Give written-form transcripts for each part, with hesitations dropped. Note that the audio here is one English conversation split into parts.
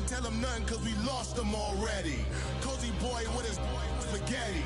tell him nothing cause we lost him already. Cozy boy with his spaghetti.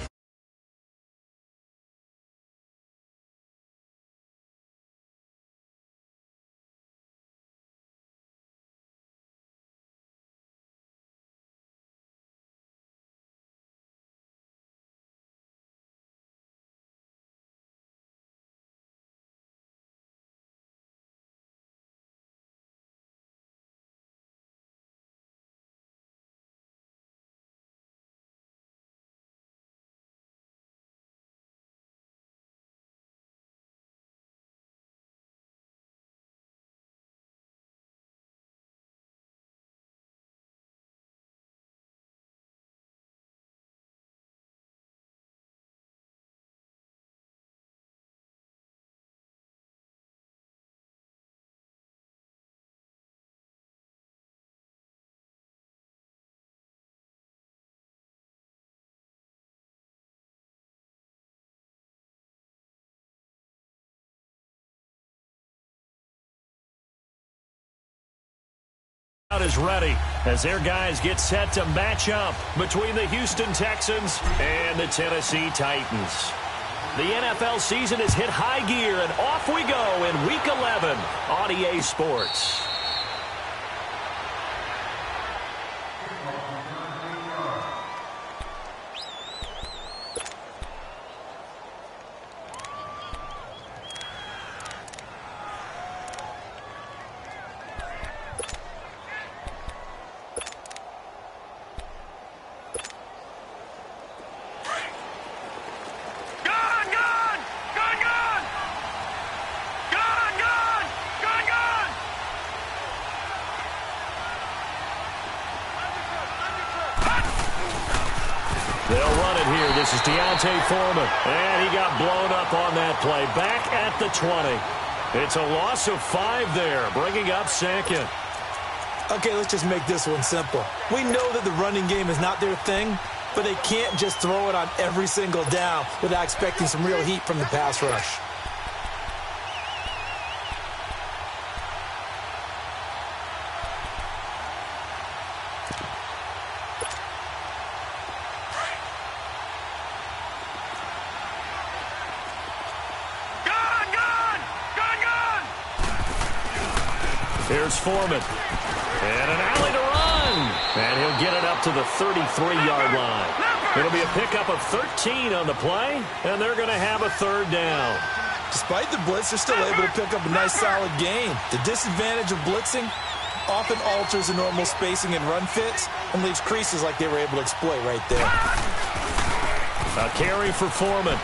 Is ready as their guys get set to match up between the Houston Texans and the Tennessee Titans. The NFL season has hit high gear, and off we go in Week 11 on EA Sports. This is Foreman, and he got blown up on that play. Back at the 20. It's a loss of 5 there, bringing up second. Okay, let's just make this one simple. We know that the running game is not their thing, but they can't just throw it on every single down without expecting some real heat from the pass rush. Here's Foreman. And an alley to run. And he'll get it up to the 33-yard line. It'll be a pickup of 13 on the play, and they're going to have a third down. Despite the blitz, they're still able to pick up a nice, solid gain. The disadvantage of blitzing often alters the normal spacing and run fits and leaves creases like they were able to exploit right there. A carry for Foreman.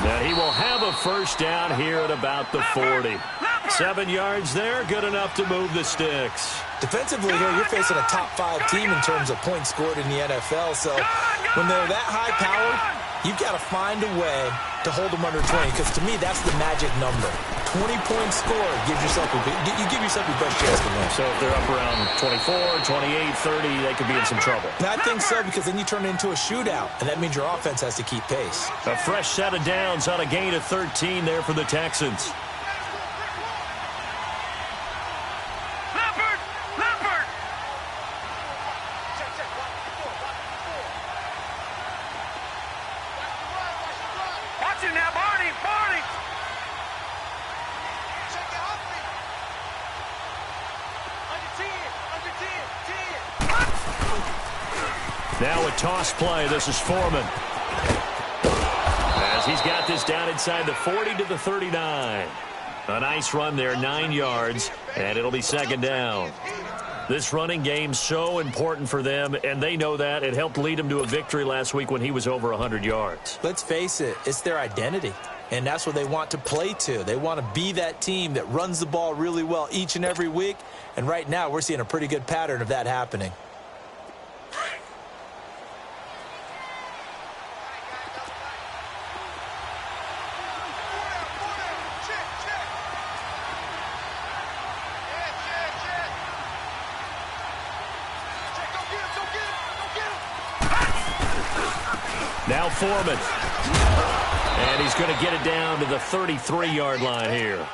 And he will have a first down here at about the 40. 7 yards there, good enough to move the sticks. Defensively here, you're facing a top-5 team in terms of points scored in the NFL. So when they're that high-powered, you've got to find a way to hold them under 20. Because to me, that's the magic number. 20 points scored gives yourself you give yourself your best chance to win. So if they're up around 24, 28, 30, they could be in some trouble. And I think so, because then you turn it into a shootout, and that means your offense has to keep pace. A fresh set of downs on a gain of 13 there for the Texans. Now a toss play. This is Foreman. As he's got this down inside the 40 to the 39. A nice run there, 9 yards, and it'll be second down. This running game's so important for them, and they know that. It helped lead them to a victory last week when he was over 100 yards. Let's face it, it's their identity, and that's what they want to play to. They want to be that team that runs the ball really well each and every week, and right now we're seeing a pretty good pattern of that happening. Now Foreman. And he's going to get it down to the 33-yard line here.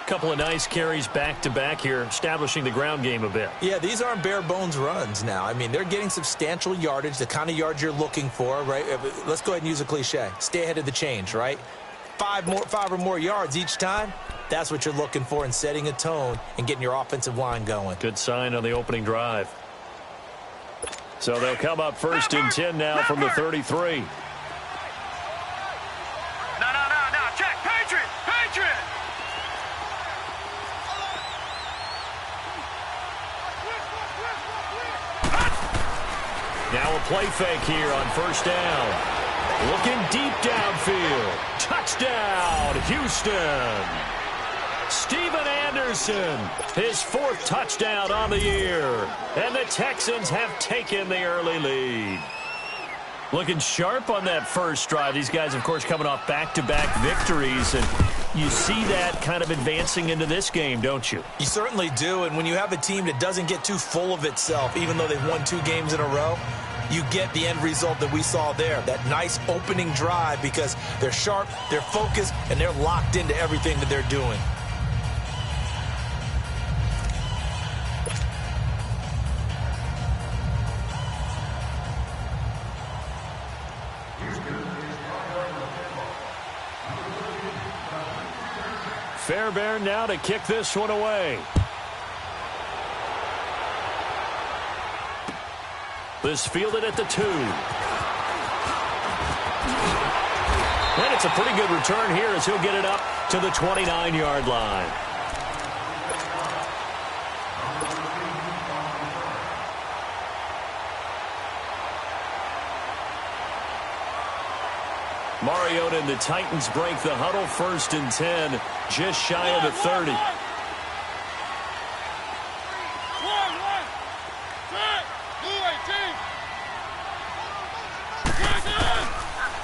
Couple of nice carries back-to-back here, establishing the ground game a bit. Yeah, these aren't bare-bones runs now. I mean, they're getting substantial yardage, the kind of yards you're looking for, right? Let's go ahead and use a cliche. Stay ahead of the change, right? Five or more yards each time. That's what you're looking for in setting a tone and getting your offensive line going. Good sign on the opening drive. So they'll come up 1st and 10 now from the 33. No, check, Patriot! Now a play fake here on 1st down. Looking deep downfield. Touchdown, Houston. Steven Anderson, his 4th touchdown on the year. And the Texans have taken the early lead. Looking sharp on that first drive. These guys, of course, coming off back-to-back victories. And you see that kind of advancing into this game, don't you? You certainly do. And when you have a team that doesn't get too full of itself, even though they've won 2 games in a row, you get the end result that we saw there, that nice opening drive, because they're sharp, they're focused, and they're locked into everything that they're doing. Fairbairn now to kick this one away. This fielded at the 2. And it's a pretty good return here as he'll get it up to the 29-yard line. Mariota and the Titans break the huddle, 1st and 10, just shy of the 30.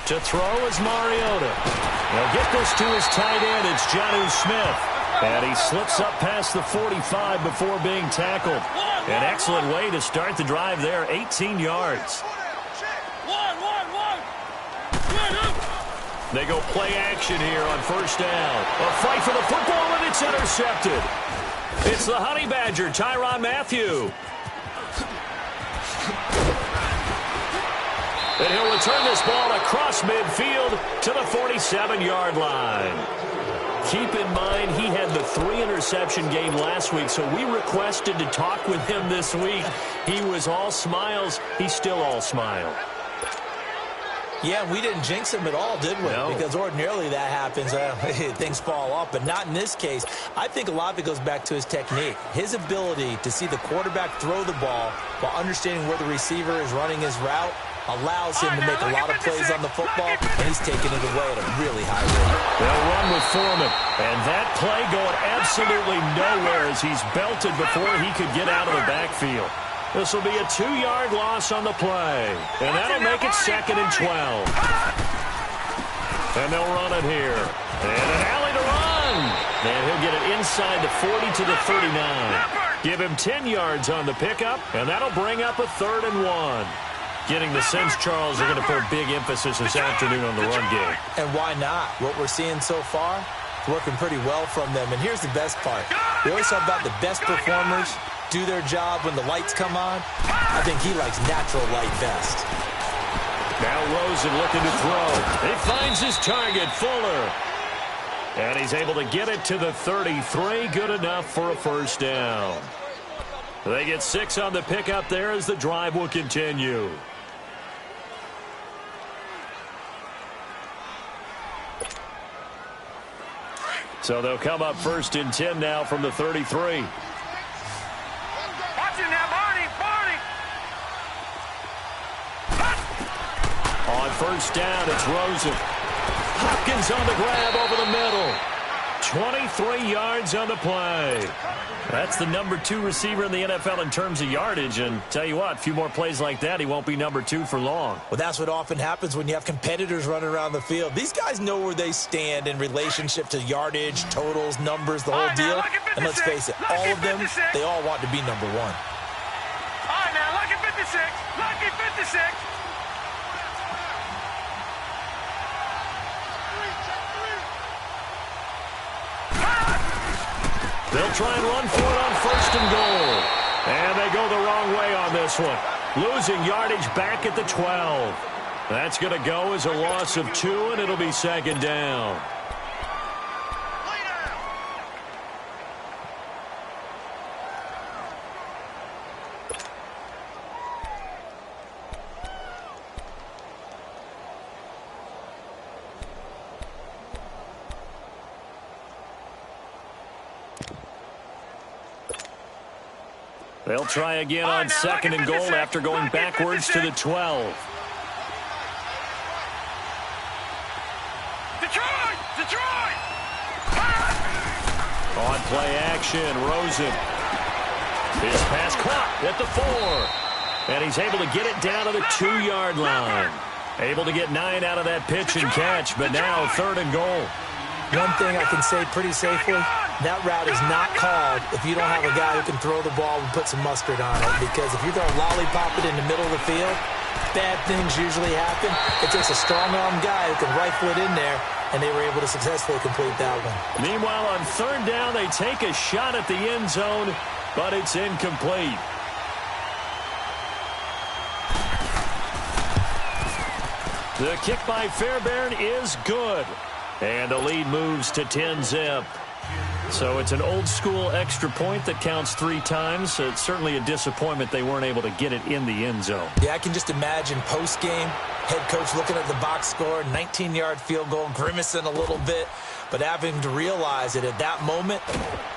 To throw is Mariota. He'll get this to his tight end. It's Jonnu Smith. And he slips up past the 45 before being tackled. An excellent way to start the drive there, 18 yards. They go play action here on 1st down. A fight for the football, and it's intercepted. It's the Honey Badger, Tyrann Mathieu. And he'll return this ball across midfield to the 47-yard line. Keep in mind, he had the 3-interception game last week, so we requested to talk with him this week. He was all smiles. He's still all smile. Yeah, we didn't jinx him at all, did we? No. Because ordinarily that happens. Things fall off, but not in this case. I think a lot of it goes back to his technique. His ability to see the quarterback throw the ball while understanding where the receiver is running his route allows him to make a lot of plays on the football, and he's taking it away at a really high rate. They'll run with Foreman, and that play going absolutely nowhere as he's belted before he could get out of the backfield. This will be a 2-yard loss on the play, and that'll make it 2nd and 12. And they'll run it here. And an alley to run. And he'll get it inside the 40 to the 39. Give him 10 yards on the pickup, and that'll bring up a 3rd and 1. Getting the sense, Charles, they're going to put big emphasis this afternoon on the run game. And why not? What we're seeing so far, it's working pretty well from them. And here's the best part. We always talk about the best performers do their job when the lights come on. I think he likes natural light best. Now Rosen looking to throw. He finds his target, Fuller. And he's able to get it to the 33. Good enough for a 1st down. They get 6 on the pickup there as the drive will continue. So they'll come up 1st and 10 now from the 33. Watch it now, Barney. On 1st down, it's Rosen. Hopkins on the grab over the middle. 23 yards on the play. That's the number 2 receiver in the NFL in terms of yardage. And tell you what, a few more plays like that, he won't be number 2 for long. Well, that's what often happens when you have competitors running around the field. These guys know where they stand in relationship to yardage, totals, numbers, the whole deal. And let's face it, all of them, they all want to be number 1. All right, now, lucky 56. Lucky 56. They'll try and run for it on 1st and goal. And they go the wrong way on this one. Losing yardage back at the 12. That's going to go as a loss of 2, and it'll be 2nd down. They'll try again on 2nd and goal after going backwards to the 12. Detroit! On play action, Rosen. His pass caught at the 4. And he's able to get it down to the 2-yard line. Able to get 9 out of that pitch and catch, but now 3rd and goal. One thing I can say pretty safely, that route is not called if you don't have a guy who can throw the ball and put some mustard on it. Because if you throw a lollipop it in the middle of the field, bad things usually happen. It takes a strong-armed guy who can rifle it in there, and they were able to successfully complete that one. Meanwhile, on 3rd down, they take a shot at the end zone, but it's incomplete. The kick by Fairbairn is good. And the lead moves to 10-zip. So it's an old-school extra point that counts 3 times. So it's certainly a disappointment they weren't able to get it in the end zone. Yeah, I can just imagine post-game, head coach looking at the box score, 19-yard field goal, grimacing a little bit, but having to realize that at that moment,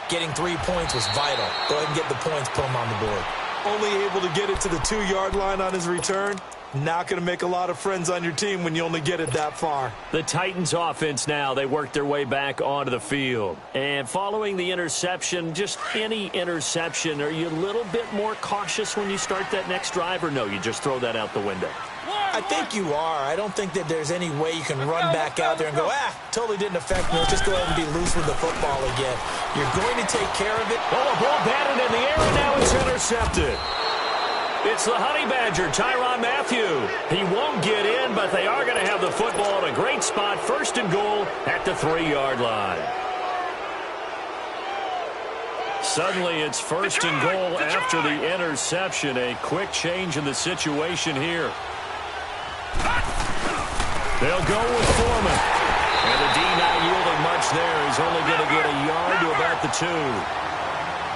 getting 3 points was vital. Go ahead and get the points, put them on the board. Only able to get it to the 2-yard line on his return. Not going to make a lot of friends on your team when you only get it that far. The Titans offense now, they work their way back onto the field. And following the interception, just any interception, are you a little bit more cautious when you start that next drive, or no, you just throw that out the window? I think you are. I don't think that there's any way you can run back out there and go, totally didn't affect me. Let's just go ahead and be loose with the football again. You're going to take care of it. Oh, a ball batted in the air, and now it's intercepted. It's the Honey Badger, Tyrann Mathieu. He won't get in, but they are going to have the football in a great spot. 1st and goal at the 3-yard line. Suddenly, it's 1st and goal after the interception. A quick change in the situation here. They'll go with Foreman. And the D not yielding much there. He's only going to get a yard to about the 2.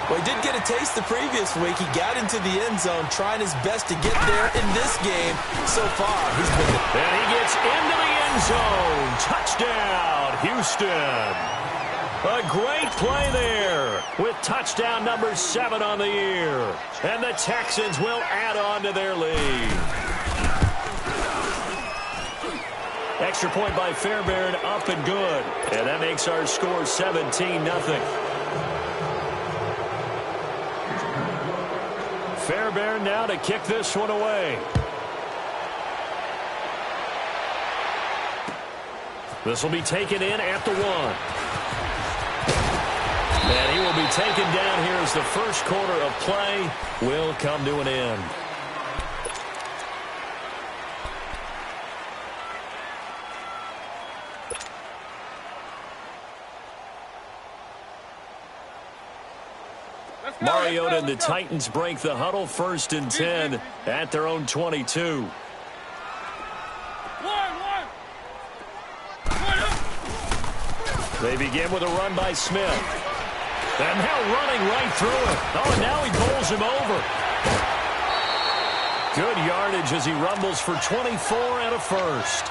Well, he did get a taste the previous week. He got into the end zone, trying his best to get there in this game. So far, he's been there. And he gets into the end zone. Touchdown, Houston. A great play there with touchdown number 7 on the year. And the Texans will add on to their lead. Extra point by Fairbairn, up and good. And that makes our score 17-0. Fairbairn now to kick this one away. This will be taken in at the 1. And he will be taken down here as the first quarter of play will come to an end. Mariota and the Titans break the huddle. 1st and 10 at their own 22. They begin with a run by Smith. And now running right through it. Oh, and now he bowls him over. Good yardage as he rumbles for 24 and a first.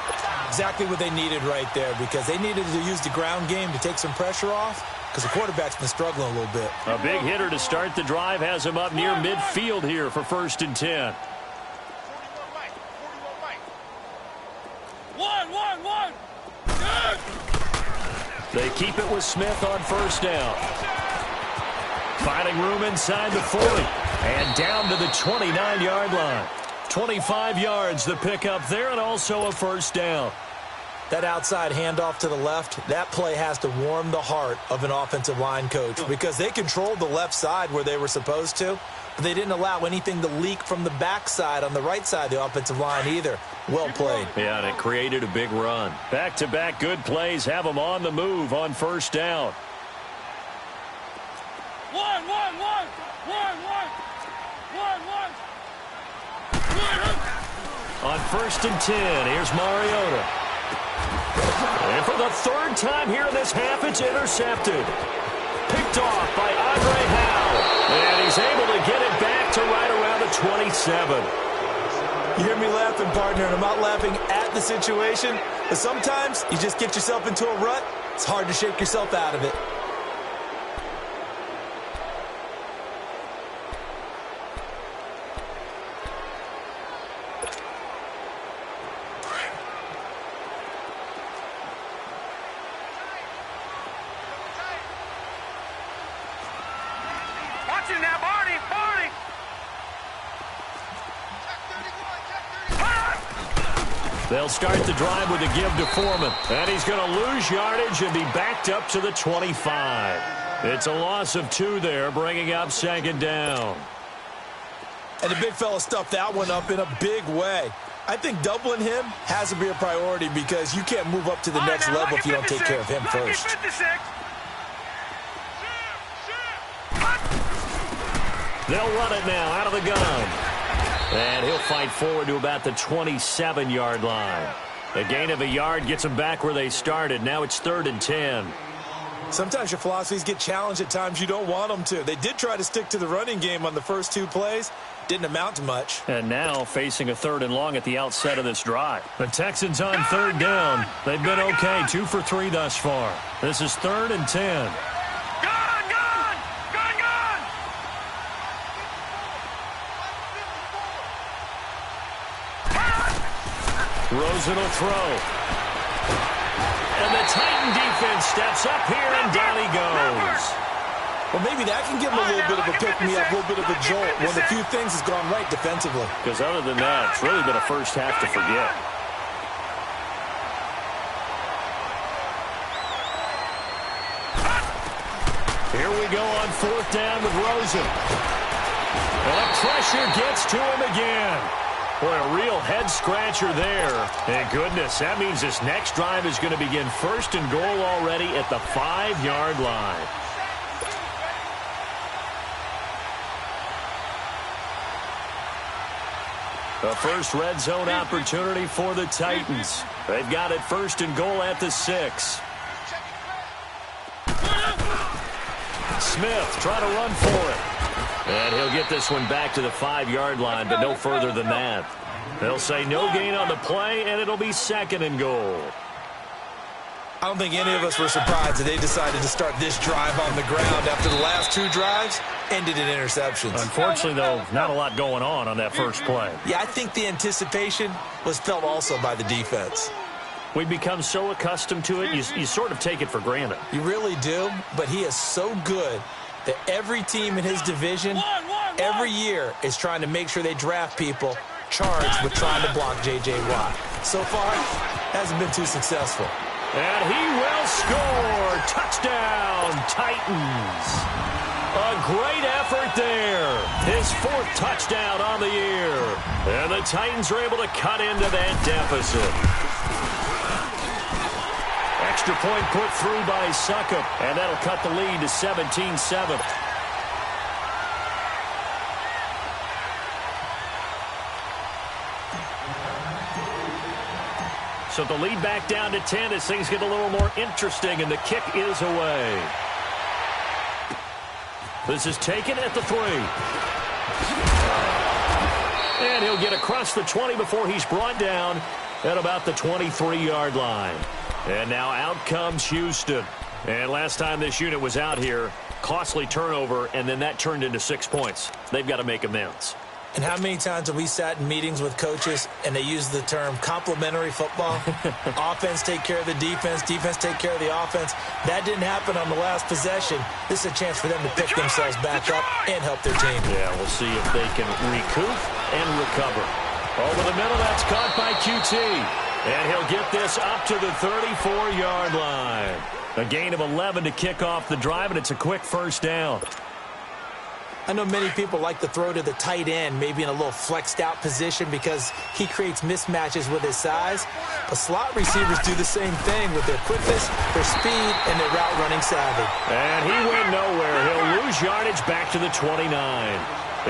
Exactly what they needed right there, because they needed to use the ground game to take some pressure off, because the quarterback's been struggling a little bit. A big hitter to start the drive has him up near midfield here for 1st and 10. One. They keep it with Smith on 1st down. Finding room inside the 40. And down to the 29-yard line. 25 yards the pickup there, and also a 1st down. That outside handoff to the left, that play has to warm the heart of an offensive line coach, because they controlled the left side where they were supposed to, but they didn't allow anything to leak from the backside on the right side of the offensive line either. Well played. Yeah, and it created a big run. Back-to-back good plays have them on the move on 1st down. On 1st and 10, here's Mariota. And for the 3rd time here in this half, it's intercepted. Picked off by Andre Howe. And he's able to get it back to right around the 27. You hear me laughing, partner, and I'm not laughing at the situation, but sometimes you just get yourself into a rut. It's hard to shake yourself out of it. Watch it now, Barney! Barney! They'll start the drive with a give to Foreman. And he's going to lose yardage and be backed up to the 25. It's a loss of 2 there, bringing up 2nd down. And the big fella stuffed that one up in a big way. I think doubling him has to be a priority because you can't move up to the next level if you don't take care of him first. They'll run it now out of the gun. And he'll fight forward to about the 27-yard line. A gain of a yard gets them back where they started. Now it's 3rd and 10. Sometimes your philosophies get challenged at times you don't want them to. They did try to stick to the running game on the first 2 plays. Didn't amount to much. And now facing a 3rd and long at the outset of this drive. The Texans on 3rd down. They've been okay, 2 for 3 thus far. This is 3rd and 10. Rosen will throw. And the Titan defense steps up here, and down he goes. Well, maybe that can give him a little bit of a pick-me-up, a little bit of a jolt. One of the few things has gone right defensively. Because other than that, it's really been a first half to forget. Here we go on 4th down with Rosen. And the pressure gets to him again. Boy, a real head-scratcher there. And goodness, that means this next drive is going to begin 1st and goal already at the 5-yard line. The first red zone opportunity for the Titans. They've got it 1st and goal at the 6. Smith trying to run for it. And he'll get this one back to the 5-yard line, but no further than that. They'll say no gain on the play, and it'll be 2nd and goal. I don't think any of us were surprised that they decided to start this drive on the ground after the last 2 drives ended in interceptions. Unfortunately, though, not a lot going on that first play. Yeah, I think the anticipation was felt also by the defense. We've become so accustomed to it, you sort of take it for granted. You really do, but he is so good that every team in his division, every year, is trying to make sure they draft people charged with trying to block J.J. Watt. So far, hasn't been too successful. And he will score. Touchdown, Titans. A great effort there. His 4th touchdown on the year. And the Titans are able to cut into that deficit. Extra point put through by Succop, and that'll cut the lead to 17-7. So the lead back down to 10 as things get a little more interesting, and the kick is away. This is taken at the 3. And he'll get across the 20 before he's brought down at about the 23-yard line. And now out comes Houston. And last time this unit was out here, costly turnover, and then that turned into 6 points. They've got to make amends. And how many times have we sat in meetings with coaches and they use the term complementary football? Offense take care of the defense, defense take care of the offense. That didn't happen on the last possession. This is a chance for them to pick themselves back up and help their team. Yeah, we'll see if they can recoup and recover. Over the middle, that's caught by QT. And he'll get this up to the 34-yard line. A gain of 11 to kick off the drive, and it's a quick 1st down. I know many people like to throw to the tight end, maybe in a little flexed out position because he creates mismatches with his size. But slot receivers do the same thing with their quickness, their speed, and their route running savvy. And he went nowhere. He'll lose yardage back to the 29.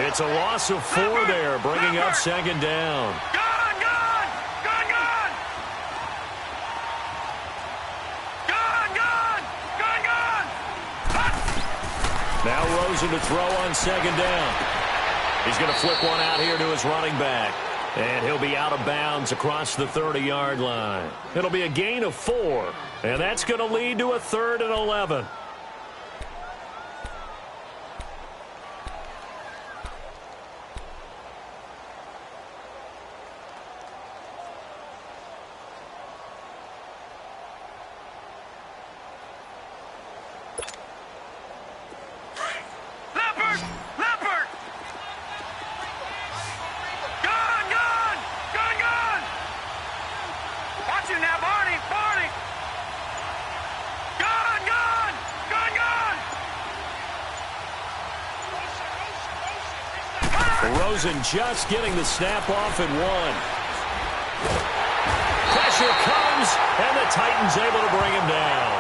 It's a loss of 4 there, bringing up second down. Now Rosen to throw on second down. He's going to flip one out here to his running back. And he'll be out of bounds across the 30-yard line. It'll be a gain of 4. And that's going to lead to a 3rd and 11. Rosen just getting the snap off at 1. Pressure comes, and the Titans able to bring him down.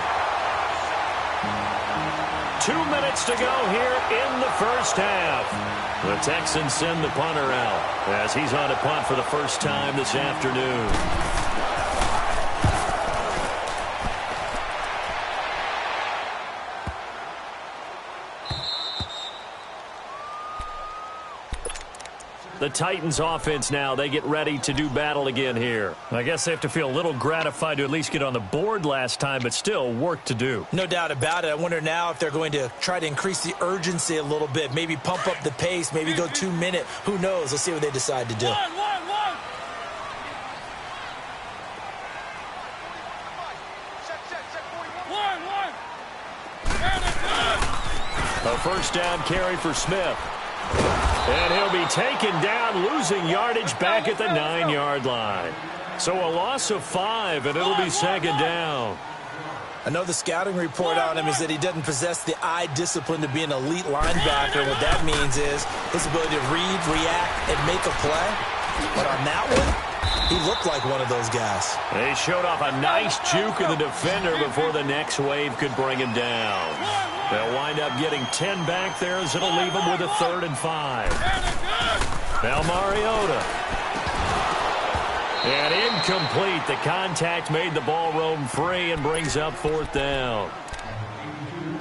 2 minutes to go here in the first half. The Texans send the punter out as he's on to punt for the first time this afternoon. The Titans offense now, they get ready to do battle again here. I guess they have to feel a little gratified to at least get on the board last time, but still work to do. No doubt about it. I wonder now if they're going to try to increase the urgency a little bit, maybe pump up the pace, maybe go 2 minute. Who knows? Let's see what they decide to do. A first down carry for Smith. And he'll be taken down, losing yardage back at the 9-yard line. So a loss of 5, and it'll be second down. I know the scouting report on him is that he doesn't possess the eye discipline to be an elite linebacker. And what that means is his ability to read, react, and make a play. But on that one, he looked like one of those guys. They showed off a nice juke of the defender before the next wave could bring him down. They'll wind up getting 10 back there as it'll leave them with a 3rd and 5. Now Mariota. And incomplete. The contact made the ball roam free and brings up 4th down.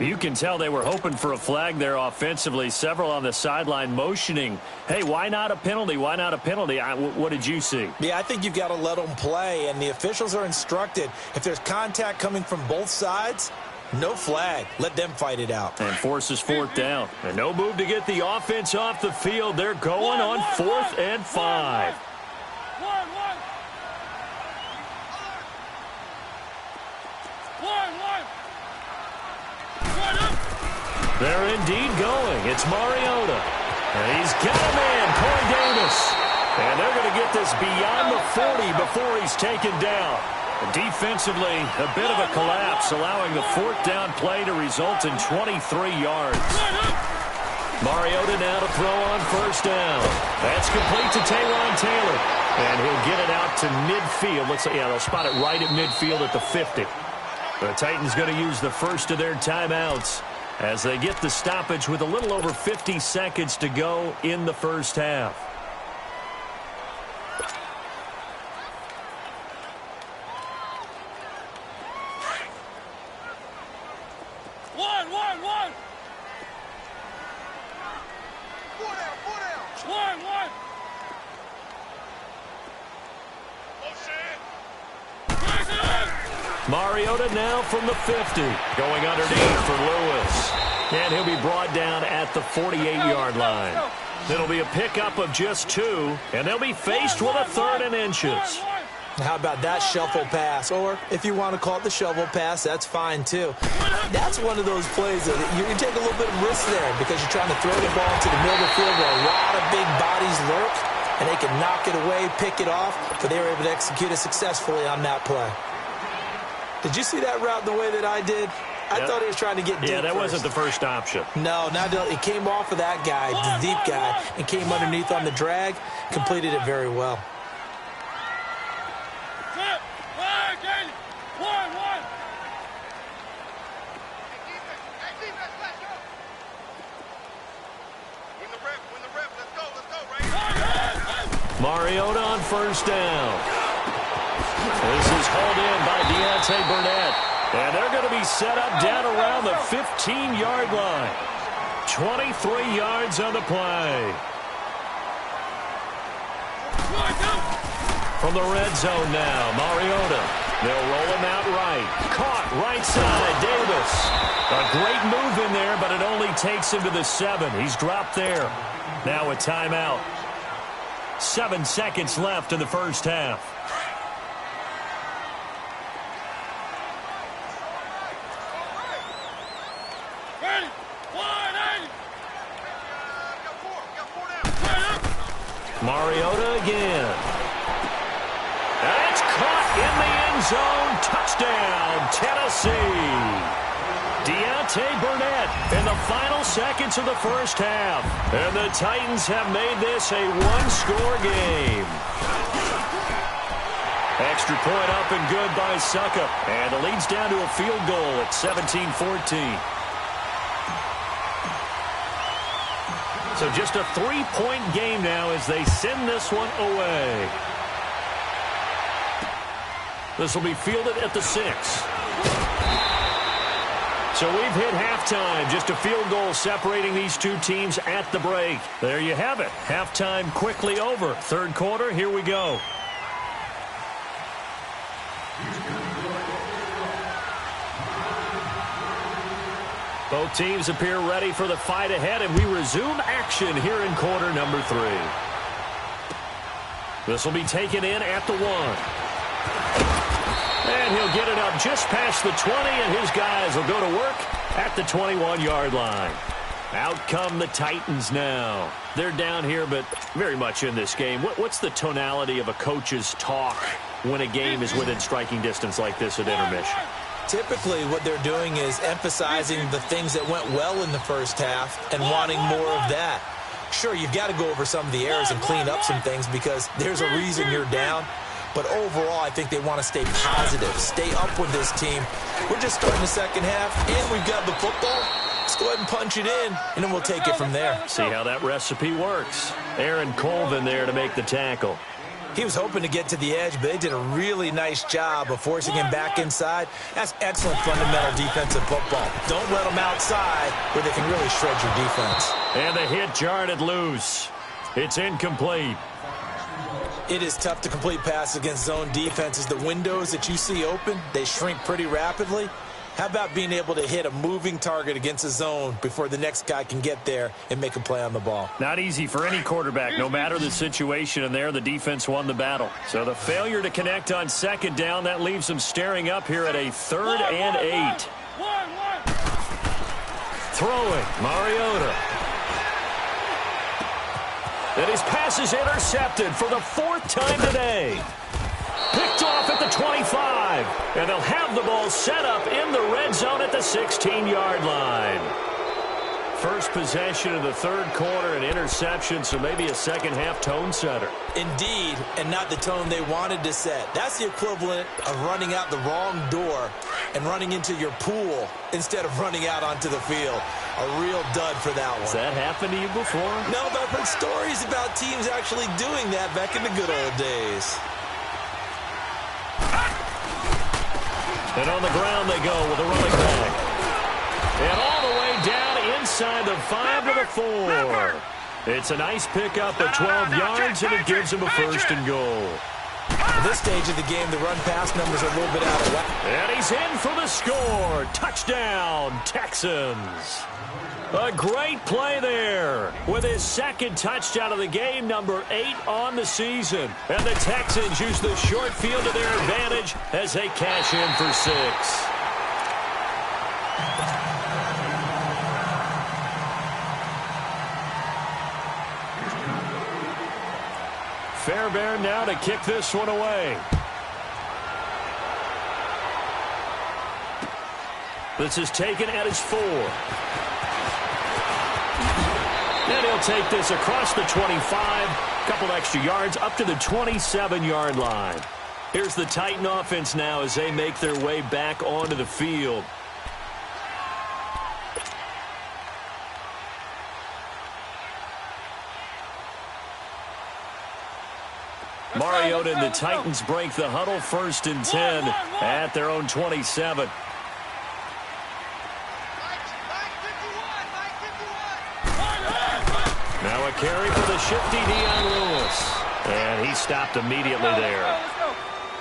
You can tell they were hoping for a flag there offensively. Several on the sideline motioning, hey, why not a penalty? Why not a penalty? What did you see? Yeah, I think you've got to let them play, and the officials are instructed. If there's contact coming from both sides, no flag. Let them fight it out. And forces 4th down. And no move to get the offense off the field. They're going on 4th and 5. They're indeed going. It's Mariota. And he's got a man, Corey Davis. And they're going to get this beyond the 40 before he's taken down. Defensively, a bit of a collapse, allowing the 4th down play to result in 23 yards. Mariota now to throw on first down. That's complete to Taywan Taylor. And he'll get it out to midfield. They'll spot it right at midfield at the 50. The Titans going to use the first of their timeouts as they get the stoppage with a little over 50 seconds to go in the first half. Mariota now from the 50, going underneath for Lewis. And he'll be brought down at the 48-yard line. It'll be a pickup of just 2, and they'll be faced with a 3rd and inches. How about that shuffle pass? Or if you want to call it the shovel pass, that's fine too. That's one of those plays that you can take a little bit of risk there because you're trying to throw the ball into the middle of the field where a lot of big bodies lurk, and they can knock it away, pick it off, but they were able to execute it successfully on that play. Did you see that route the way that I did? I thought he was trying to get deep. Yeah, that first. wasn't the first option. No, it came off of that guy, the deep guy, and came underneath on the drag, completed it very well. Mariota on first down. This is hauled in by Deontay Burnett. And they're going to be set up down around the 15-yard line. 23 yards on the play. From the red zone now, Mariota. They'll roll him out right. Caught right side, Davis. A great move in there, but it only takes him to the 7. He's dropped there. Now a timeout. 7 seconds left in the first half. Mariota again. And it's caught in the end zone. Touchdown, Tennessee. Deontay Burnett in the final seconds of the first half. And the Titans have made this a one-score game. Extra point up and good by Suckup. And the lead's down to a field goal at 17-14. So just a 3-point game now as they send this one away. This will be fielded at the 6. So we've hit halftime. Just a field goal separating these two teams at the break. There you have it. Halftime quickly over. Third quarter, here we go. Both teams appear ready for the fight ahead, and we resume action here in quarter number 3. This will be taken in at the 1. And he'll get it up just past the 20, and his guys will go to work at the 21-yard line. Out come the Titans now. They're down here, but very much in this game. What's the tonality of a coach's talk when a game is within striking distance like this at intermission? Typically, what they're doing is emphasizing the things that went well in the first half and wanting more of that. Sure, you've got to go over some of the errors and clean up some things because there's a reason you're down. But overall, I think they want to stay positive, stay up with this team. We're just starting the second half, and we've got the football. Let's go ahead and punch it in, and then we'll take it from there. See how that recipe works. Aaron Colvin there to make the tackle. He was hoping to get to the edge, but they did a really nice job of forcing him back inside. That's excellent fundamental defensive football. Don't let them outside where they can really shred your defense. And the hit jarred it loose. It's incomplete. It is tough to complete passes against zone defenses. The windows that you see open, they shrink pretty rapidly. How about being able to hit a moving target against a zone before the next guy can get there and make a play on the ball? Not easy for any quarterback, no matter the situation, and there the defense won the battle. So the failure to connect on second down, that leaves them staring up here at a 3rd and 8. Throwing, Mariota. And his pass is intercepted for the 4th time today. Picked off at the 25. And they'll have the ball set up in the red zone at the 16-yard line. First possession of the third quarter, an interception, so maybe a second-half tone setter. Indeed, and not the tone they wanted to set. That's the equivalent of running out the wrong door and running into your pool instead of running out onto the field. A real dud for that one. Has that happened to you before? No, but I've heard stories about teams actually doing that back in the good old days. And on the ground they go with a running back. And all the way down inside the 5 to the 4. It's a nice pickup of 12 yards, and it gives him a 1st and goal. At this stage of the game, the run-pass numbers are a little bit out of whack. And he's in for the score. Touchdown, Texans. A great play there with his 2nd touchdown of the game, number 8 on the season. And the Texans use the short field to their advantage as they cash in for 6. Fairbairn now to kick this one away. This is taken at his 4. And he'll take this across the 25. Couple extra yards up to the 27-yard line. Here's the Titan offense now as they make their way back onto the field. Mariota and the Titans break the huddle, 1st and 10 at their own 27. Now a carry for the shifty Dion Lewis. And he stopped immediately there.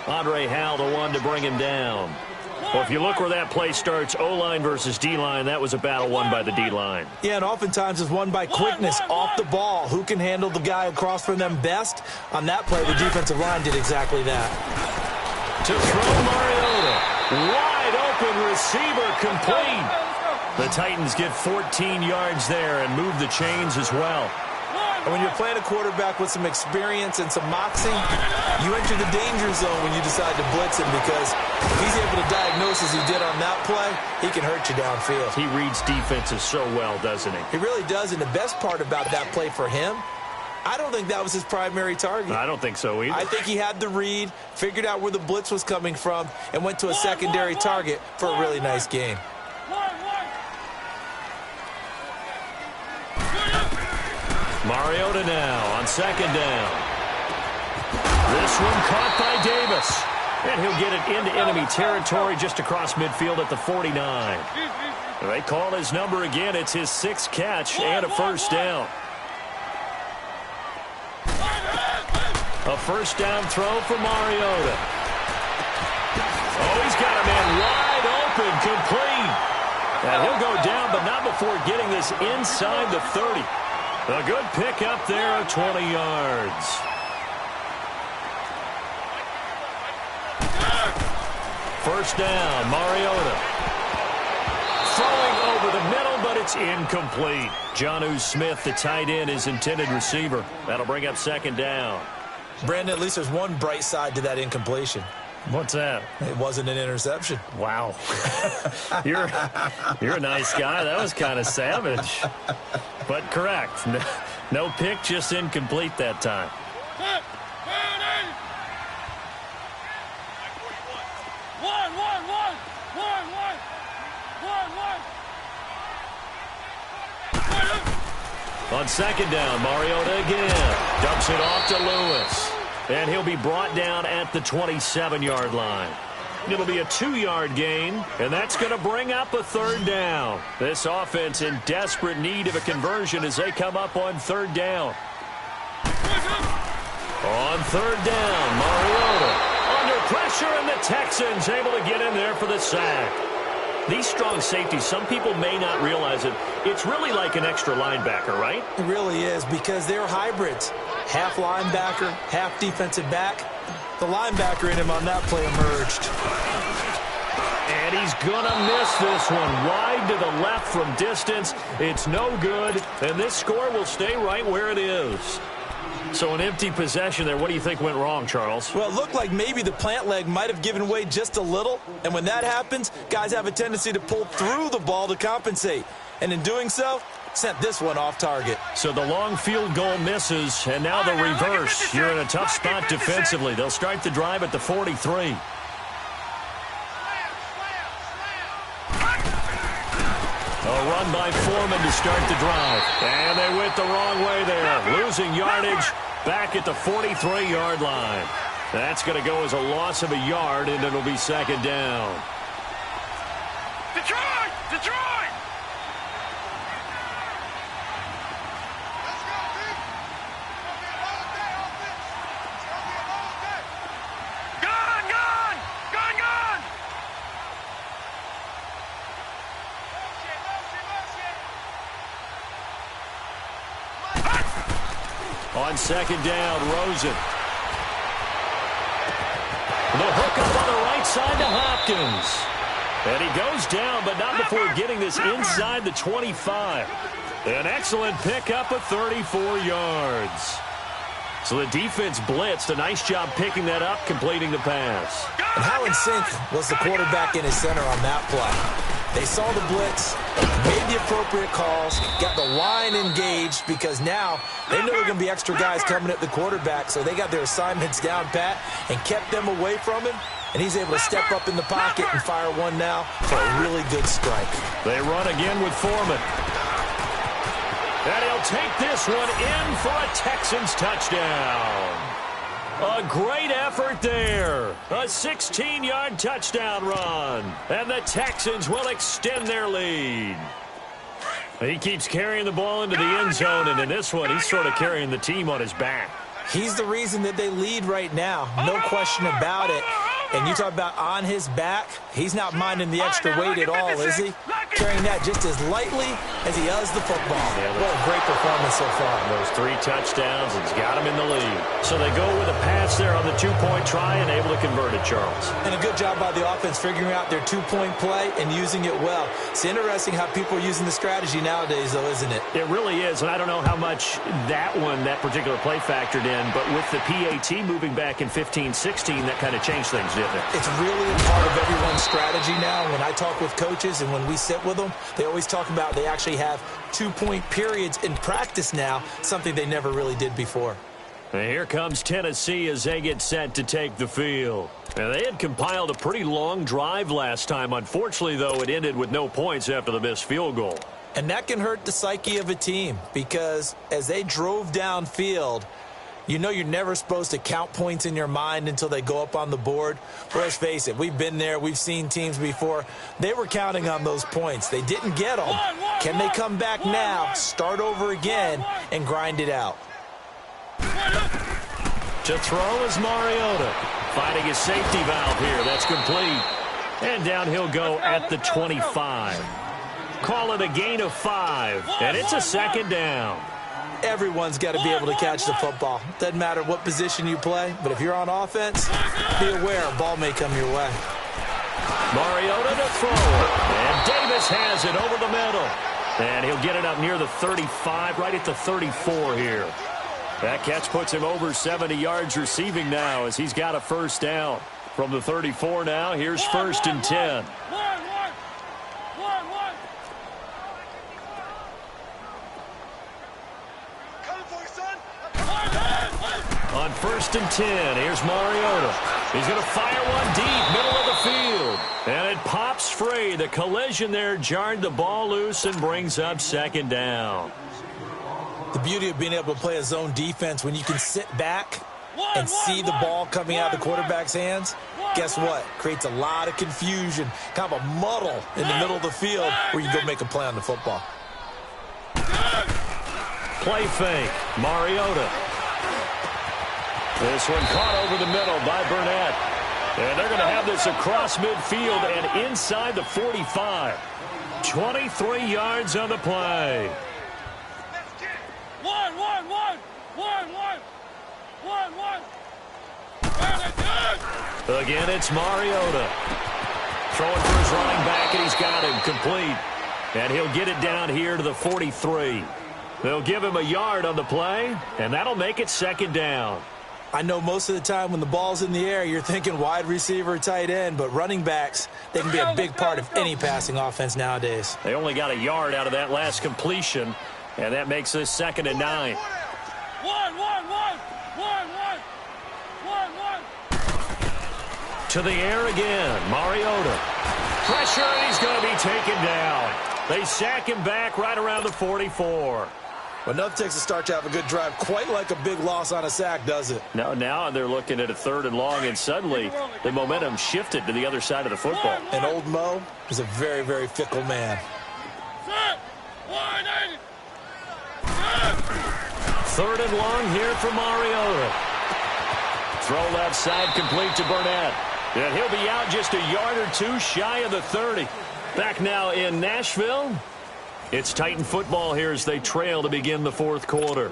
Andre Howell, the one to bring him down. Well, if you look where that play starts, O-line versus D-line, that was a battle won by the D-line. Yeah, and oftentimes it's won by quickness off the ball. Who can handle the guy across from them best? On that play, the defensive line did exactly that. To throw Mariota. Wide open receiver complete. The Titans get 14 yards there and move the chains as well. And when you're playing a quarterback with some experience and some moxie, you enter the danger zone when you decide to blitz him, because if he's able to diagnose as he did on that play, he can hurt you downfield. He reads defenses so well, doesn't he? He really does, and the best part about that play for him, I don't think that was his primary target. I don't think so either. I think he had the read, figured out where the blitz was coming from, and went to a secondary target for a really nice gain. Mariota now on 2nd down. This one caught by Davis. And he'll get it into enemy territory just across midfield at the 49. They call his number again. It's his 6th catch and a 1st down. A 1st down throw for Mariota. Oh, he's got a man wide open, complete. And he'll go down, but not before getting this inside the 30. A good pickup there of 20 yards. First down, Mariota. Throwing over the middle, but it's incomplete. Jonnu Smith, the tight end, his intended receiver. That'll bring up 2nd down. Brandon, at least there's one bright side to that incompletion. What's that? It wasn't an interception. Wow. You're a nice guy. That was kind of savage. But correct. No pick, just incomplete that time. On 2nd down, Mariota again. Dumps it off to Lewis. And he'll be brought down at the 27-yard line. It'll be a 2-yard gain, and that's going to bring up a 3rd down. This offense in desperate need of a conversion as they come up on 3rd down. On 3rd down, Mariota under pressure, and the Texans able to get in there for the sack. These strong safeties, some people may not realize it. It's really like an extra linebacker, right? It really is, because they're hybrids. Half linebacker, half defensive back. The linebacker in him on that play emerged. And he's going to miss this one. Wide to the left from distance. It's no good, and this score will stay right where it is. So an empty possession there. What do you think went wrong, Charles? Well, it looked like maybe the plant leg might have given way just a little, and when that happens, guys have a tendency to pull through the ball to compensate. And in doing so, sent this one off target. So the long field goal misses, and now the reverse. You're in a tough spot defensively. They'll start the drive at the 43. A run by Foreman to start the drive. And they went the wrong way there. Losing yardage back at the 43-yard line. That's going to go as a loss of a yard, and it'll be 2nd down. Detroit! Detroit! On 2nd down, Rosen. The hook up on the right side to Hopkins. And he goes down, but not before getting this inside the 25. An excellent pickup of 34 yards. So the defense blitzed. A nice job picking that up, completing the pass. And how in sync was the quarterback in his center on that play? They saw the blitz, made the appropriate calls, got the line engaged because now they know there are going to be extra guys coming at the quarterback, so they got their assignments down pat and kept them away from him, and he's able to step up in the pocket and fire one now for a really good strike. They run again with Foreman. And he'll take this one in for a Texans touchdown. A great effort there. A 16-yard touchdown run. And the Texans will extend their lead. He keeps carrying the ball into the end zone, and in this one, he's sort of carrying the team on his back. He's the reason that they lead right now. No question about it. And you talk about on his back, he's not minding the extra weight at all, is he? Carrying that just as lightly as he does the football. Yeah, what a great performance so far. Those 3 touchdowns, he's got him in the lead. So they go with a pass there on the 2-point try and able to convert it, Charles. And a good job by the offense figuring out their 2-point play and using it well. It's interesting how people are using the strategy nowadays, though, isn't it? It really is, and I don't know how much that particular play factored in, but with the PAT moving back in 15-16, that kind of changed things, didn't it? It's really a part of everyone's strategy now. When I talk with coaches and when we sit with them, they always talk about they actually have 2-point periods in practice now, something they never really did before. And here comes Tennessee as they get set to take the field. And they had compiled a pretty long drive last time. Unfortunately, though, it ended with no points after the missed field goal. And that can hurt the psyche of a team because as they drove downfield, you know you're never supposed to count points in your mind until they go up on the board. But let's face it, we've been there. We've seen teams before. They were counting on those points. They didn't get them. Can they come back now, start over again, and grind it out? To throw is Mariota. Finding his safety valve here. That's complete. And down he'll go at the 25. Call it a gain of 5. And it's a second down. Everyone's got to be able to catch the football. Doesn't matter what position you play, but if you're on offense, be aware a ball may come your way. Mariota to throw it. And Davis has it over the middle. And he'll get it up near the 35, right at the 34 here. That catch puts him over 70 yards receiving now as he's got a first down. From the 34 now, here's 1st and 10. On 1st and 10, here's Mariota. He's going to fire one deep, middle of the field. And it pops free. The collision there jarred the ball loose and brings up 2nd down. The beauty of being able to play a zone defense when you can sit back and see the ball coming out of the quarterback's hands, guess what? Creates a lot of confusion, kind of a muddle in the middle of the field where you go make a play on the football. Play fake, Mariota. This one caught over the middle by Burnett. And they're going to have this across midfield and inside the 45. 23 yards on the play. Again, it's Mariota. Throwing for his running back, and he's got him complete. And he'll get it down here to the 43. They'll give him a yard on the play, and that'll make it 2nd down. I know most of the time when the ball's in the air, you're thinking wide receiver, tight end, but running backs, they can be a big part of any passing offense nowadays. They only got a yard out of that last completion, and that makes this 2nd and 9. To the air again, Mariota. Pressure, and he's going to be taken down. They sack him back right around the 44. Well, enough takes a start to have a good drive. Quite like a big loss on a sack, does it? Now they're looking at a 3rd and long, and suddenly the momentum shifted to the other side of the football. And old Mo is a very, very fickle man. 3rd and long here for Mariota. Throw left side complete to Burnett. And he'll be out just a yard or 2 shy of the 30. Back now in Nashville. It's Titan football here as they trail to begin the 4th quarter.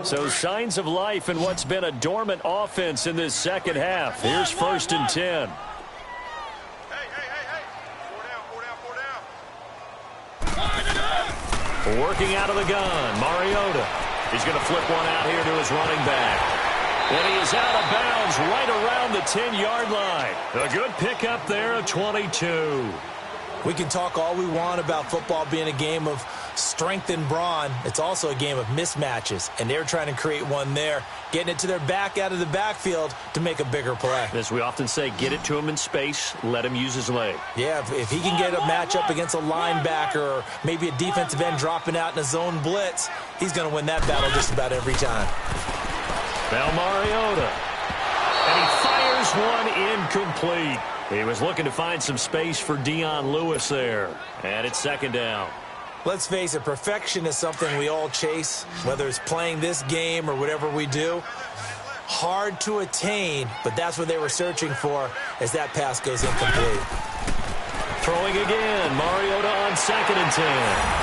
So signs of life in what's been a dormant offense in this 2nd half. Here's 1st and 10. Working out of the gun, Mariota. He's going to flip one out here to his running back. And he is out of bounds right around the 10-yard line. A good pickup there of 22. We can talk all we want about football being a game of strength and brawn. It's also a game of mismatches, and they're trying to create one there, getting it to their back out of the backfield to make a bigger play. As we often say, get it to him in space, let him use his leg. Yeah, if he can get a matchup against a linebacker or maybe a defensive end dropping out in a zone blitz, he's going to win that battle just about every time. Now Mariota. And he fires one incomplete. He was looking to find some space for Dion Lewis there. And it's second down. Let's face it, perfection is something we all chase, whether it's playing this game or whatever we do. Hard to attain, but that's what they were searching for as that pass goes incomplete. Throwing again, Mariota on 2nd and 10.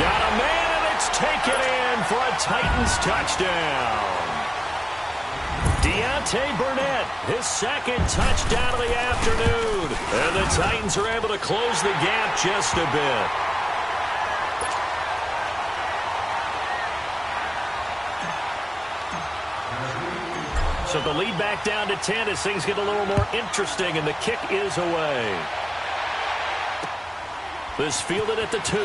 Got a man, and it's taken in for a Titans touchdown. Deontay Burnett, his second touchdown of the afternoon. And the Titans are able to close the gap just a bit. So the lead back down to 10 as things get a little more interesting, and the kick is away. This fielded at the 2.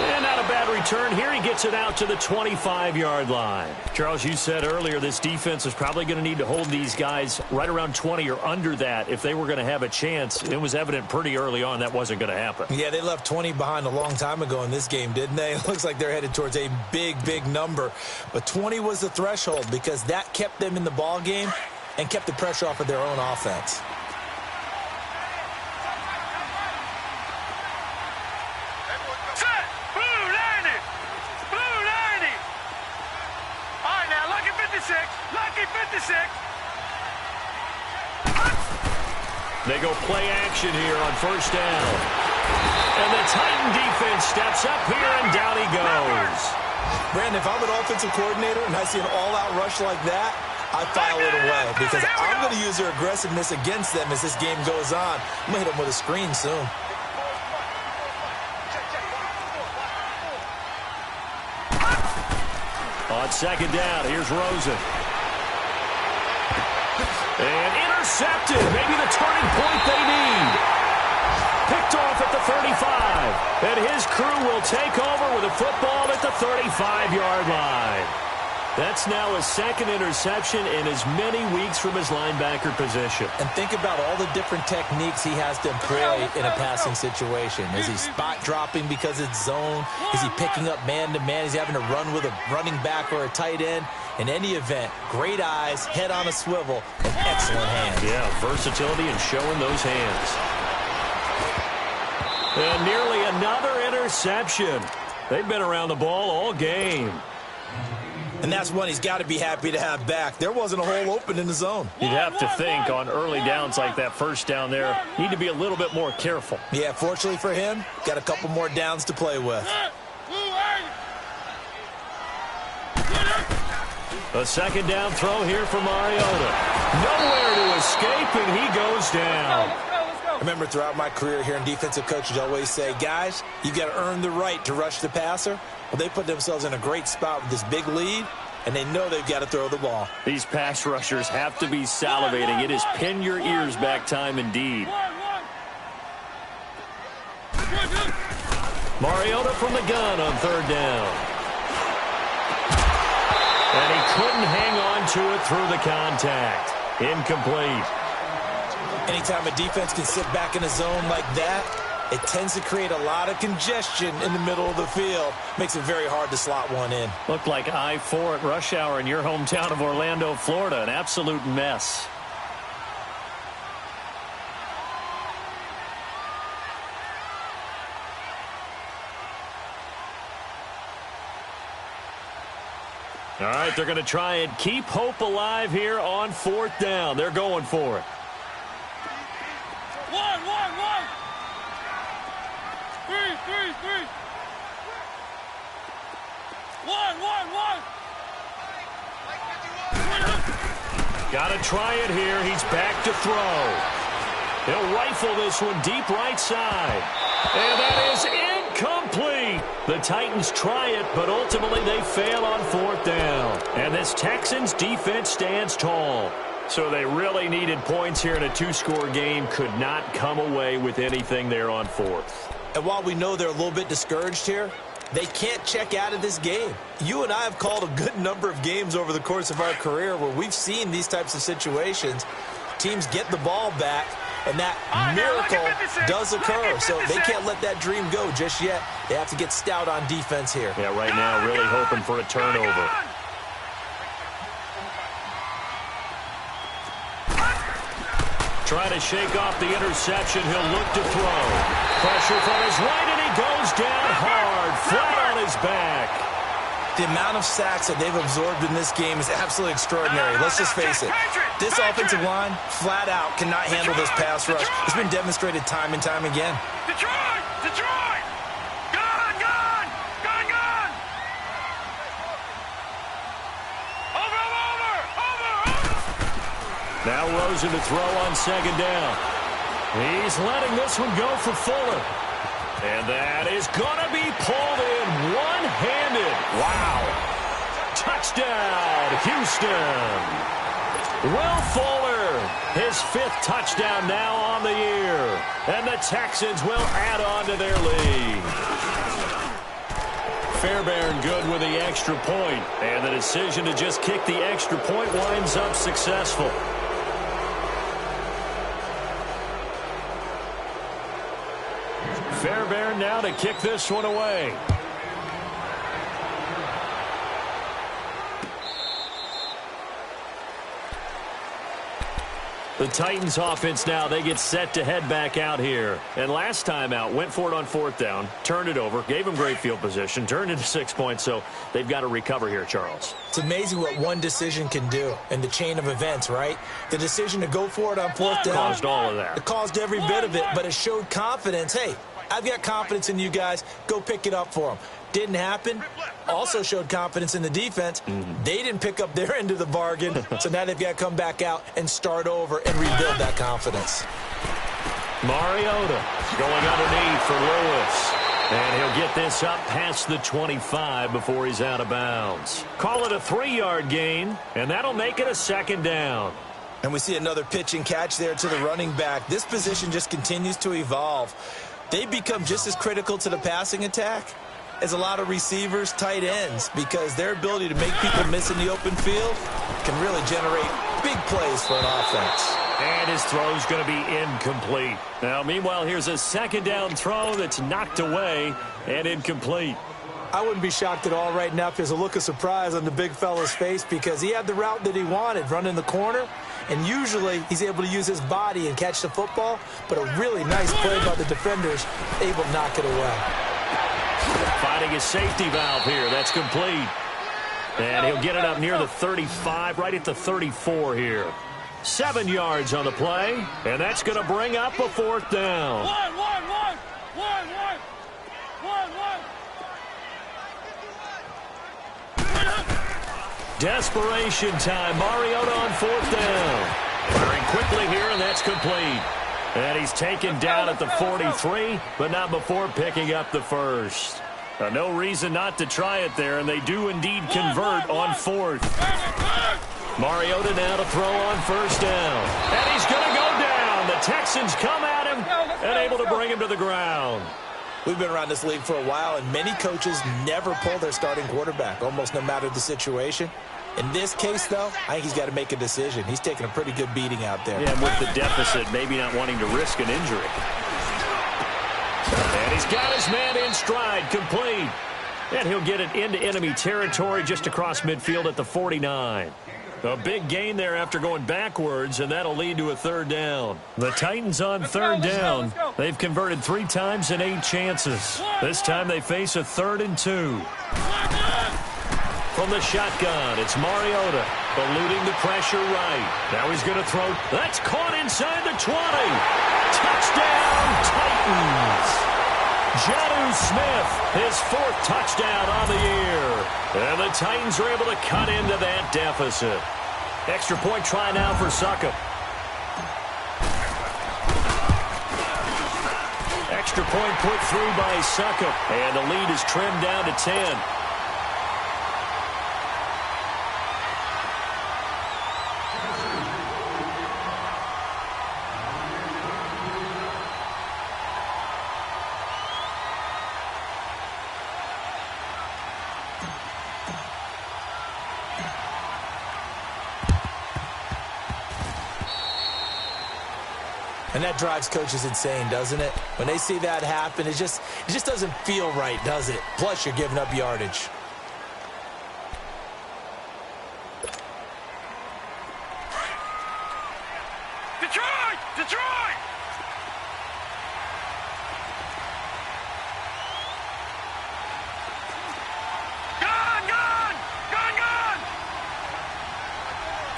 And not a bad return here. He gets it out to the 25-yard line. Charles, you said earlier this defense is probably going to need to hold these guys right around 20 or under that if they were going to have a chance. It was evident pretty early on that wasn't going to happen. Yeah, they left 20 behind a long time ago in this game, didn't they? It looks like they're headed towards a big, big number. But 20 was the threshold because that kept them in the ball game and kept the pressure off of their own offense. Lucky 56. They go play action here on first down. And the Titan defense steps up here, and down he goes. Brandon, if I'm an offensive coordinator and I see an all-out rush like that, I file it away because I'm going to use their aggressiveness against them as this game goes on. I'm going to hit them with a screen soon. On second down, here's Rosen. And intercepted. Maybe the turning point they need. Picked off at the 35. And his crew will take over with a football at the 35-yard line. That's now his second interception in as many weeks from his linebacker position. And think about all the different techniques he has to employ in a passing situation. Is he spot dropping because it's zone? Is he picking up man-to-man? Is he having to run with a running back or a tight end? In any event, great eyes, head on a swivel, and excellent hands. Yeah, versatility and showing those hands. And nearly another interception. They've been around the ball all game. And that's one he's got to be happy to have back. There wasn't a hole open in the zone. You'd have to think on early downs like that first down there, need to be a little bit more careful. Yeah, fortunately for him, got a couple more downs to play with. A second down throw here for Mariota. Nowhere to escape, and he goes down. I remember throughout my career here in defensive coaches always say, guys, you got to earn the right to rush the passer. Well, they put themselves in a great spot with this big lead, and they know they've got to throw the ball. These pass rushers have to be salivating. It is pin your ears back time indeed. Mariota from the gun on third down. And he couldn't hang on to it through the contact. Incomplete. Anytime a defense can sit back in a zone like that, it tends to create a lot of congestion in the middle of the field. Makes it very hard to slot one in. Looked like I-4 at rush hour in your hometown of Orlando, Florida. An absolute mess. All right, they're going to try and keep hope alive here on fourth down. They're going for it. One. Three. One. Got to try it here. He's back to throw. He'll rifle this one deep right side. And that is The Titans try it, but ultimately they fail on 4th down. And this Texans defense stands tall. So they really needed points here in a two-score game. Could not come away with anything there on 4th. And while we know they're a little bit discouraged here, they can't check out of this game. You and I have called a good number of games over the course of our career where we've seen these types of situations. Teams get the ball back, and that miracle does occur. So they can't let that dream go just yet. They have to get stout on defense here. Yeah, right now really hoping for a turnover. Trying to shake off the interception. He'll look to throw. Pressure from his right, and he goes down hard, flat on his back. The amount of sacks that they've absorbed in this game is absolutely extraordinary. Let's just face it. This offensive line, flat out, cannot handle this pass rush. It's been demonstrated time and time again. Detroit! Detroit! Gone! Gone! Gone! Gone! Over! Now Rosen to throw on 2nd down. He's letting this one go for Fuller. And that is going to be pulled in one-handed. Wow. Touchdown, Houston. Will Fuller, his 5th touchdown now on the year. And the Texans will add on to their lead. Fairbairn good with the extra point. And the decision to just kick the extra point winds up successful. Fairbairn now to kick this one away. The Titans offense now, they get set to head back out here. And last time out, went for it on 4th down, turned it over, gave them great field position, turned into 6 points, so they've got to recover here, Charles. It's amazing what one decision can do in the chain of events, right? The decision to go for it on 4th down. Caused all of that. It caused every bit of it, but it showed confidence. Hey, I've got confidence in you guys. Go pick it up for them. Didn't happen. Also showed confidence in the defense. They didn't pick up their end of the bargain, so now they've got to come back out and start over and rebuild that confidence. Mariota going underneath for Lewis. And he'll get this up past the 25 before he's out of bounds. Call it a 3-yard gain, and that'll make it a 2nd down. And we see another pitch and catch there to the running back. This position just continues to evolve. They become just as critical to the passing attack as a lot of receivers, tight ends, because their ability to make people miss in the open field can really generate big plays for an offense. And his throw's going to be incomplete. Now, meanwhile, here's a 2nd down throw that's knocked away and incomplete. I wouldn't be shocked at all right now if there's a look of surprise on the big fella's face because he had the route that he wanted, running the corner, and usually he's able to use his body and catch the football, but a really nice play by the defenders, able to knock it away. Finding his safety valve here. That's complete. And he'll get it up near the 35, right at the 34 here. 7 yards on the play, and that's going to bring up a 4th down. One. Desperation time. Mariota on 4th down. Firing quickly here, and that's complete. And he's taken down at the 43, but not before picking up the first. No reason not to try it there, and they do indeed convert on 4th. Mariota now to throw on 1st down. And he's going to go down. The Texans come at him and able to bring him to the ground. We've been around this league for a while, and many coaches never pull their starting quarterback, almost no matter the situation. In this case, though, I think he's got to make a decision. He's taking a pretty good beating out there. Yeah, with the deficit, maybe not wanting to risk an injury. And he's got his man in stride, complete. And he'll get it into enemy territory just across midfield at the 49. A big gain there after going backwards, and that'll lead to a 3rd down. The Titans on 3rd down. They've converted 3 times in 8 chances. This time they face a 3rd and 2. From the shotgun, it's Mariota, eluding the pressure right. Now he's going to throw. That's caught inside the 20. Touchdown, Titans. Jonnu Smith, his 4th touchdown on the year. And the Titans are able to cut into that deficit. Extra point try now for Suckup. extra point put through by Succop. And the lead is trimmed down to 10. And that drives coaches insane, doesn't it? When they see that happen, it just doesn't feel right, does it? Plus, you're giving up yardage. Detroit! Detroit! Gone! Gone! Gone! Gone!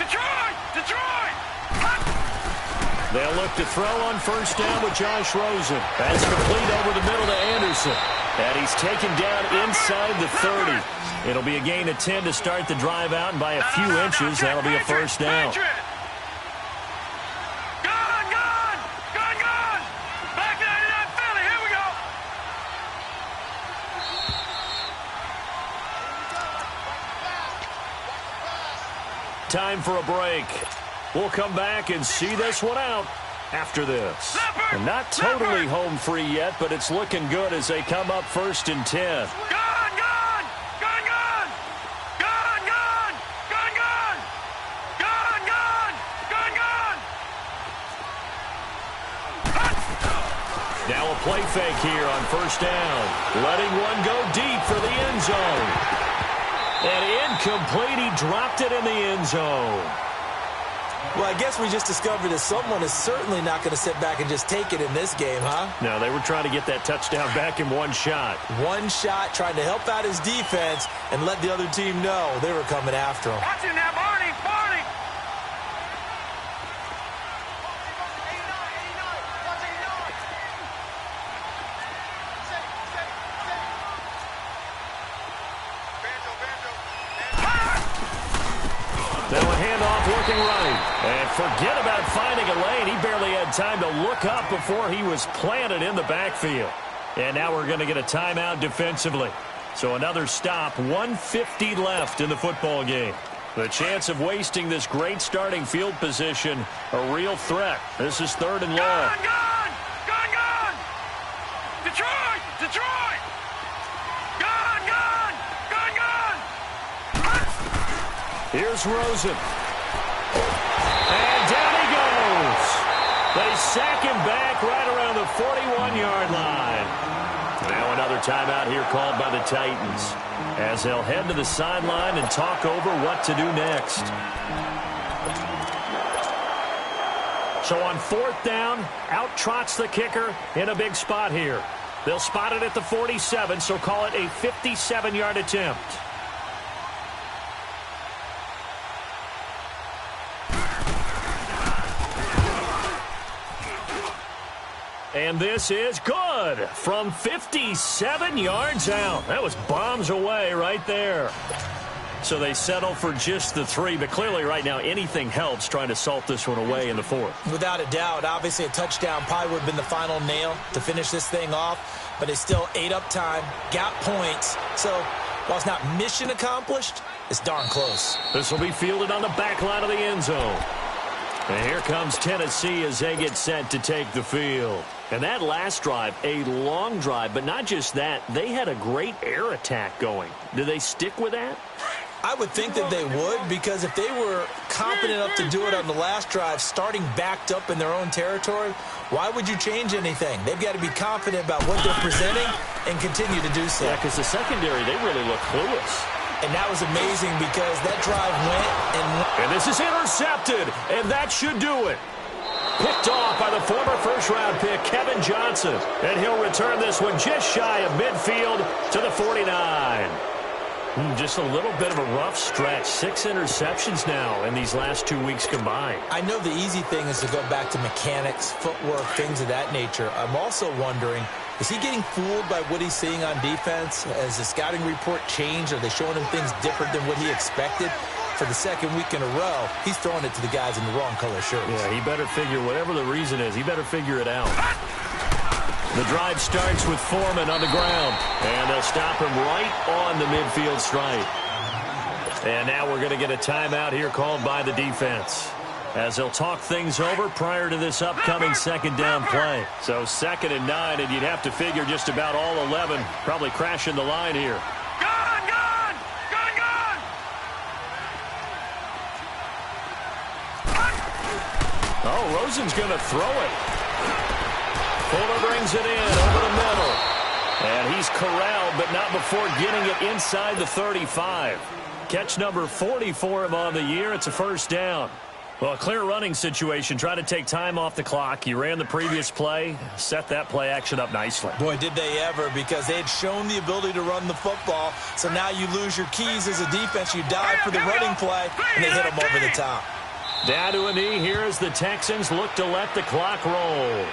Detroit! Detroit! They'll look to throw on first down with Josh Rosen. That's complete over the middle to Anderson. And he's taken down inside the 30. It'll be a gain of 10 to start the drive out, and by a few inches, that'll be a first down. Gone! Gone! Gone! Gone! Back 99 Philly. Here we go. Time for a break. We'll come back and see this one out after this. And not totally home free yet, but it's looking good as they come up first and 10. Gone! Gone! Gone! Gone! Gone! Gone! Gone! Gone! Gone! Gone! Gone! Gone! Now a play fake here on first down. Letting one go deep for the end zone. And incomplete. He dropped it in the end zone. Well, I guess we just discovered that someone is certainly not going to sit back and just take it in this game, huh? No, they were trying to get that touchdown back in one shot. One shot, trying to help out his defense and let the other team know they were coming after him. Watch him now, Barney! Barney! Now a handoff looking right. And forget about finding a lane. He barely had time to look up before he was planted in the backfield. And now we're going to get a timeout defensively. So another stop, 1:50 left in the football game. The chance of wasting this great starting field position, a real threat. This is 3rd and long. Gone! Gone! Gone! Gone! Detroit! Detroit! Gone! Gone! Gone! Gone! Here's Rosen. And down he goes. They sack him back right around the 41-yard line. Now another timeout here called by the Titans, as they'll head to the sideline and talk over what to do next. So on 4th down, out trots the kicker in a big spot here. They'll spot it at the 47, so call it a 57-yard attempt. And this is good from 57 yards out. That was bombs away right there. So they settle for just the 3, but clearly right now anything helps trying to salt this one away in the 4th. Without a doubt, obviously a touchdown probably would have been the final nail to finish this thing off, but they still ate up time, got points. So while it's not mission accomplished, it's darn close. This will be fielded on the back line of the end zone. And here comes Tennessee as they get set to take the field. And that last drive, a long drive, but not just that, they had a great air attack going. Do they stick with that? I would think that they would, because if they were competent enough to do it on the last drive, starting backed up in their own territory, why would you change anything? They've got to be confident about what they're presenting and continue to do so. Yeah, because the secondary, they really look clueless. And that was amazing because that drive went and this is intercepted, and that should do it. Picked off by the former first-round pick, Kevin Johnson. And he'll return this one just shy of midfield to the 49. Just a little bit of a rough stretch. 6 interceptions now in these last 2 weeks combined. I know the easy thing is to go back to mechanics, footwork, things of that nature. I'm also wondering, is he getting fooled by what he's seeing on defense? Has the scouting report changed? Are they showing him things different than what he expected? For the second week in a row, he's throwing it to the guys in the wrong color shirts. Yeah, he better figure, whatever the reason is, he better figure it out. The drive starts with Foreman on the ground, and they'll stop him right on the midfield stripe. And now we're going to get a timeout here called by the defense, as they'll talk things over prior to this upcoming second down play. So 2nd and 9, and you'd have to figure just about all 11 probably crashing the line here. Gun, gun! Gun, gun! Oh, Rosen's going to throw it. Fuller brings it in over the middle. And he's corralled, but not before getting it inside the 35. Catch number 40 for him on the year. It's a first down. Well, a clear running situation. Try to take time off the clock. You ran the previous play, set that play action up nicely. Boy, did they ever, because they had shown the ability to run the football. So now you lose your keys as a defense. You dive for the running play, and they hit them over the top. Down to a knee here as the Texans look to let the clock roll.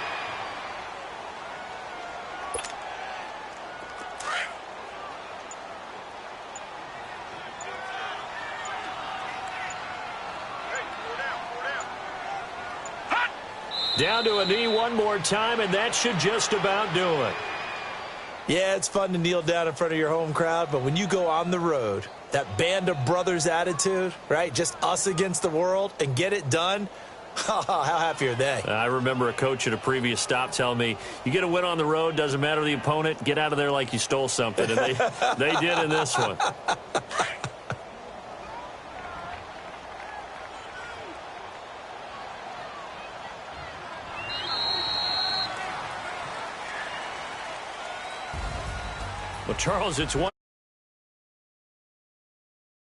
Down to a knee one more time, and that should just about do it. Yeah, it's fun to kneel down in front of your home crowd, but when you go on the road, that band of brothers attitude, right, just us against the world, and get it done, how happy are they? I remember a coach at a previous stop telling me, you get a win on the road, doesn't matter the opponent, get out of there like you stole something, and they did in this one. Well, Charles, it's one.